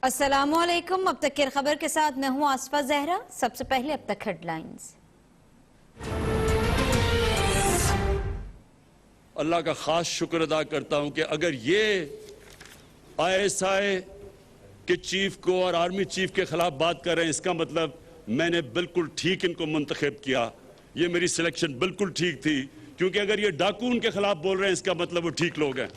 अस्सलामुअलैकुम। अब तक की खबर के साथ मैं हूं आसफा जहरा। सबसे पहले अब तक हेडलाइंस। अल्लाह का खास शुक्र अदा करता हूं कि अगर ये ISI के चीफ को और आर्मी चीफ के खिलाफ बात कर रहे हैं, इसका मतलब मैंने बिल्कुल ठीक इनको मुंतखब किया। ये मेरी सिलेक्शन बिल्कुल ठीक थी, क्योंकि अगर ये डाकू उनके खिलाफ बोल रहे हैं, इसका मतलब वो ठीक लोग हैं।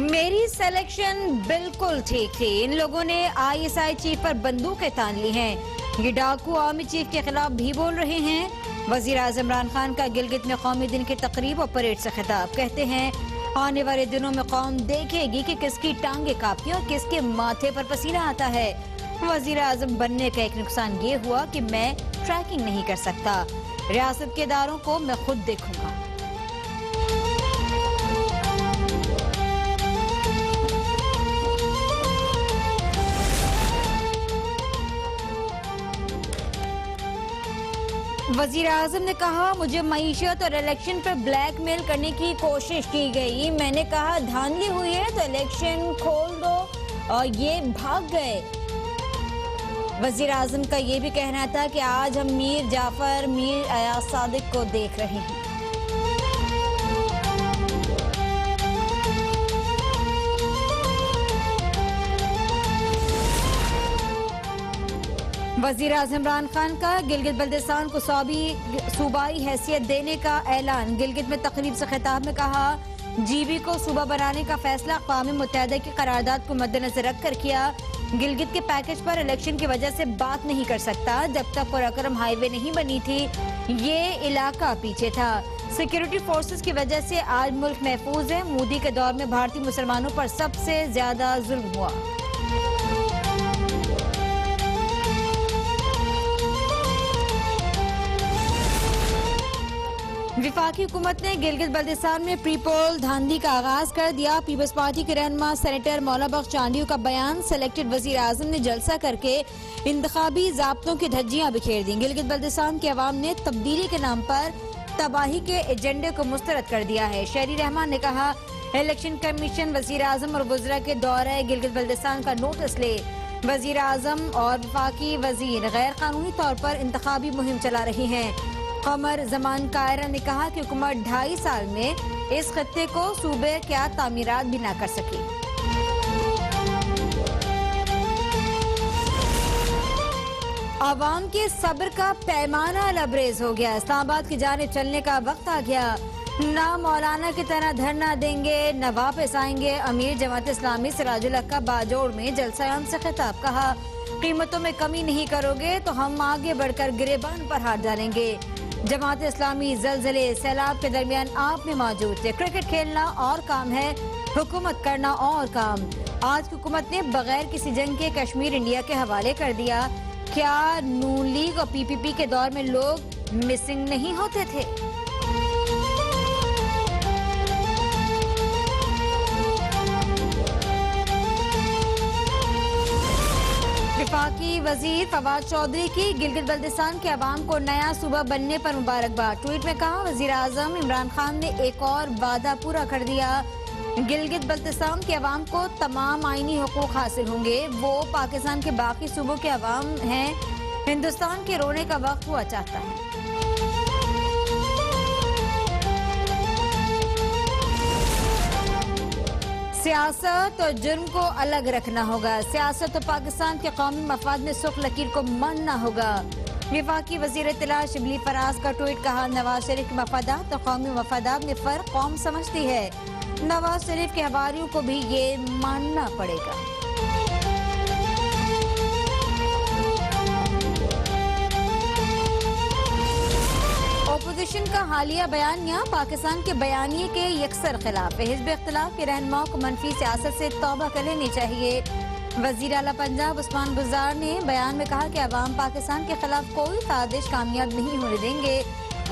मेरी सिलेक्शन बिल्कुल ठीक थी। इन लोगों ने ISI चीफ पर बंदूकें तान ली हैं। ये डाकू आर्मी चीफ के खिलाफ भी बोल रहे हैं। वजीर आज़म इमरान खान का गिलगित में कौमी दिन की तकरीब और परेड से खिताब। कहते हैं आने वाले दिनों में कौम देखेगी कि किसकी टांगे कांपती और किसके माथे पर पसीना आता है। वजीर आज़म बनने का एक नुकसान ये हुआ कि मैं ट्रैकिंग नहीं कर सकता। रियासत के इदारों को मैं खुद देखूंगा। वजीर आज़म ने कहा मुझे मईशत और इलेक्शन पर ब्लैकमेल करने की कोशिश की गई। मैंने कहा धांधली हुई है तो इलेक्शन खोल दो, और ये भाग गए। वजीर आज़म का ये भी कहना था कि आज हम मीर जाफर, मीर अयाज सादिक को देख रहे हैं। वजीर आज़म इमरान खान का गिलगित बल्तिस्तान को सूबाई हैसियत देने का ऐलान। गिलगित में तकरीब से खिताब में कहा GB को सूबा बनाने का फैसला अक़वाम मुत्तहिदा की करारदाद को मद्देनजर रखकर किया। गिलगित के पैकेज पर इलेक्शन की वजह से बात नहीं कर सकता। जब तक कुराकरम हाईवे नहीं बनी थी, ये इलाका पीछे था। सिक्योरिटी फोर्सेस की वजह से आज मुल्क महफूज है। मोदी के दौर में भारतीय मुसलमानों पर सबसे ज्यादा जुल्म हुआ। विफाकी हुकूमत ने गिलगित बल्तिस्तान में प्री पोल धांधली का आगाज कर दिया। पीपल्स पार्टी के रहनुमा सेनेटर मौला बख्श चांडियों का बयान। सेलेक्टेड वजीर आजम ने जलसा करके इंतखाबी जाब्तों की धज्जियां बिखेर दी। गिलगित बल्तिस्तान के अवाम ने तब्दीली के नाम पर तबाही के एजेंडे को मुस्तरद कर दिया है। शहरी रहमान ने कहा इलेक्शन कमीशन वजीर आजम और वज़रा के दौरे गिलगित बल्तिस्तान का नोटिस ले। वजीर आजम और विफाकी वजीर गैर कानूनी तौर पर इंतखाबी मुहिम चला रही हैं। कमर जमान कायरा ने कहा कि हुकूमत 2.5 साल में इस खत्ते को सूबे क्या तामीरात भी ना कर सकी। आवाम के सब्र का पैमाना लबरेज हो गया। इस्लामाबाद की जानिब चलने का वक्त आ गया। ना मौलाना की तरह धरना देंगे, न वापस आएंगे। अमीर जमात इस्लामी सिराजुल हक का बाजोड़ में जलसा-ए-आम से खिताब। कहा कीमतों में कमी नहीं करोगे तो हम आगे बढ़कर गिरेबान पर हाथ डालेंगे। जमात इस्लामी जलजले सैलाब के दरमियान आप में मौजूद थे। क्रिकेट खेलना और काम है, हुकूमत करना और काम। आज हुकूमत ने बगैर किसी जंग के कश्मीर इंडिया के हवाले कर दिया। क्या नून लीग और PPP के दौर में लोग मिसिंग नहीं होते थे? विफाकी वजीर फवाद चौधरी की गिलगित बल्तिस्तान के अवाम को नया सूबा बनने पर मुबारकबाद। ट्वीट में कहा वजीर आजम इमरान खान ने एक और वादा पूरा कर दिया। गिलगित बल्तिस्तान के अवाम को तमाम आईनी हुकूक हासिल होंगे। वो पाकिस्तान के बाकी सूबों के अवाम हैं। हिंदुस्तान के रोने का वक्त हुआ चाहता है। सियासत और जुर्म को अलग रखना होगा। सियासत और पाकिस्तान के कौमी मफाद में सुख लकीर को मानना होगा। विफाकी वजीर इत्तला शिबली फराज का ट्वीट। कहा नवाज शरीफ के मफादात और कौमी मफादात में फर्क कौम समझती है। नवाज शरीफ के हवारियों को भी ये मानना पड़ेगा। ओपोजिशन का हालिया बयानिया पाकिस्तान के बयानिए के यकसर खिलाफ है। हिज़्ब इख्तिलाफ के रहनुमाओं को मनफी सियासत से तौबा कर लेनी चाहिए। वज़ीर आला पंजाब उस्मान गुजार ने बयान में कहा कि अवाम पाकिस्तान के खिलाफ कोई साजिश कामयाब नहीं होने देंगे।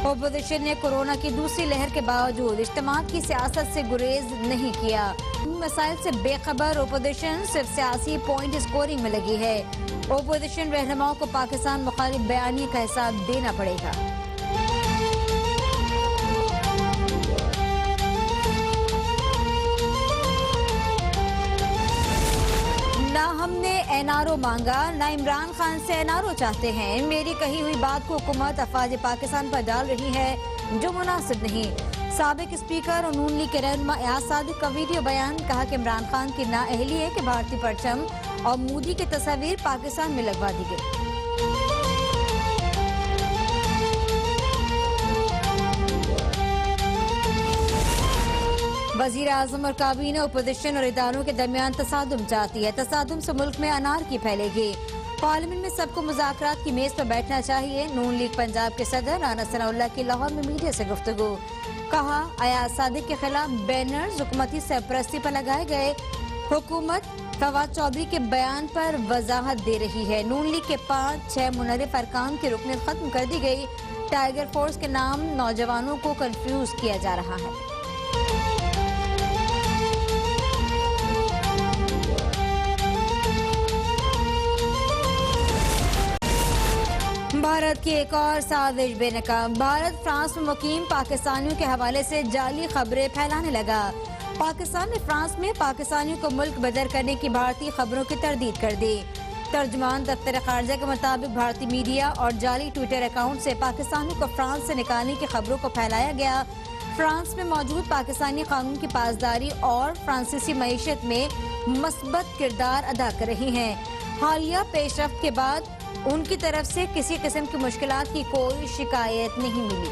ओपोजिशन ने कोरोना की दूसरी लहर के बावजूद इज्तिमात की सियासत से गुरेज नहीं किया। मसाइल से बेखबर ओपोजिशन सिर्फ सियासी पॉइंट स्कोरिंग में लगी है। ओपोजिशन रहनुमाओं को पाकिस्तान मुखालिफ बयानी का हिसाब देना पड़ेगा। ना हमने एनआरओ मांगा, ना इमरान खान से एनआरओ चाहते हैं। मेरी कही हुई बात को हुकूमत अफवाज पाकिस्तान पर डाल रही है जो मुनासिब नहीं। साबिक स्पीकर और नून लीग के रहनुमा एयाज सादिक का वीडियो बयान, कहा कि इमरान खान की नाअहली है कि भारतीय परचम और मोदी की तस्वीर पाकिस्तान में लगवा दी गई। वजीर आजम और काबीना अपोजिशन और इदारों के दरमियान तसादुम चाहती है। तसादुम से मुल्क में अनारकी फैलेगी। पार्लियामेंट में सबको मुज़ाकरात की मेज पर बैठना चाहिए। नून लीग पंजाब के सदर राना सनाउल्लाह की लाहौर में मीडिया से गुफ्तगू, कहा एयाज सादिक के खिलाफ बैनर्स हुकूमती सरपरस्ती पर लगाए गए। हुकूमत फवाद चौधरी के बयान पर वजाहत दे रही है। नून लीग के 5-6 मुनर्रिफ अरकान की रुकनीत खत्म कर दी गई। टाइगर फोर्स के नाम नौजवानों को कंफ्यूज किया जा रहा है। भारत की एक और साजिश बेनकाम। भारत फ्रांस में मुकीम पाकिस्तानियों के हवाले से जाली खबरें फैलाने लगा। पाकिस्तान ने फ्रांस में पाकिस्तानियों को मुल्क बदर करने की भारतीय खबरों की तरदीद कर दी। तर्जुमान दफ्तर खारजा के मुताबिक भारतीय मीडिया और जाली ट्विटर अकाउंट से पाकिस्तानियों को फ्रांस से निकालने की खबरों को फैलाया गया। फ्रांस में मौजूद पाकिस्तानी कानून की पासदारी और फ्रांसीसी मईशत में मस्बत किरदार अदा कर रही हैं। हालिया पेशरफ्त के बाद उनकी तरफ से किसी किस्म की मुश्किलात की कोई शिकायत नहीं मिली।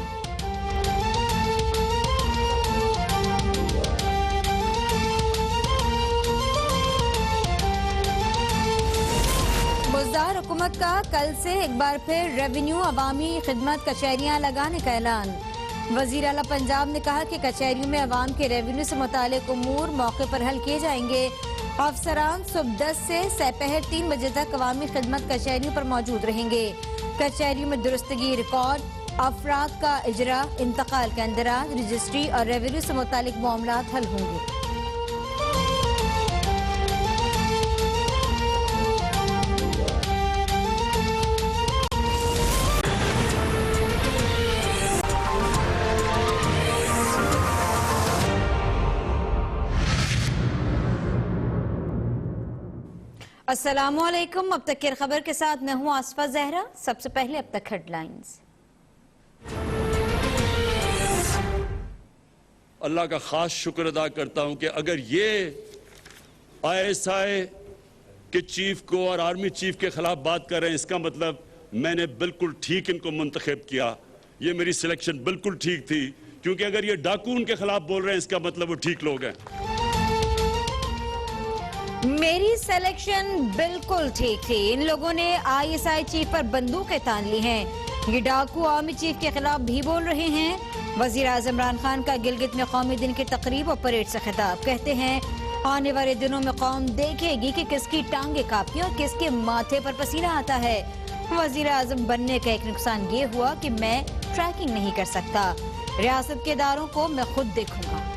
बुज़दार हुकूमत का कल से एक बार फिर रेवेन्यू अवामी खिदमत कचहरियां लगाने का ऐलान। वजीर आला पंजाब ने कहा कि कचहरियों में अवाम के रेवेन्यू से मुताल्लिक उमूर मौके पर हल किए जाएंगे। अफसरान सुबह 10 से दोपहर 3 बजे तक अवामी खिदमत कचहरियों पर मौजूद रहेंगे। कचहरियों में दुरुस्तगी, रिकॉर्ड, अफराद का इजरा, इंतकाल के अंदराज, रजिस्ट्री और रेवेन्यू से मुताल्लिक मामलात हल होंगे। अस्सलामुअलैकुम। अब तक की खबर के साथ मैं हूं आसफा जहरा। सबसे पहले अब तक हेडलाइंस। अल्लाह का खास शुक्र अदा करता हूं कि अगर ये ISI के चीफ को और आर्मी चीफ के खिलाफ बात कर रहे हैं, इसका मतलब मैंने बिल्कुल ठीक इनको मुंतखब किया। ये मेरी सिलेक्शन बिल्कुल ठीक थी, क्योंकि अगर ये डाकू उनके खिलाफ बोल रहे हैं, इसका मतलब वो ठीक लोग हैं। मेरी सिलेक्शन बिल्कुल ठीक थी। इन लोगों ने ISI चीफ पर बंदूकें तान ली हैं। ये डाकू आर्मी चीफ के खिलाफ भी बोल रहे हैं। वजीर आज़म इमरान खान का गिलगित में कौमी दिन की तकरीब और परेड से खिताब, कहते हैं आने वाले दिनों में कौम देखेगी कि किसकी टांगे कांपती और किसके माथे पर पसीना आता है। वजीर आज़म बनने का एक नुकसान ये हुआ कि मैं ट्रैकिंग नहीं कर सकता। रियासत के इदारों को मैं खुद देखूंगा।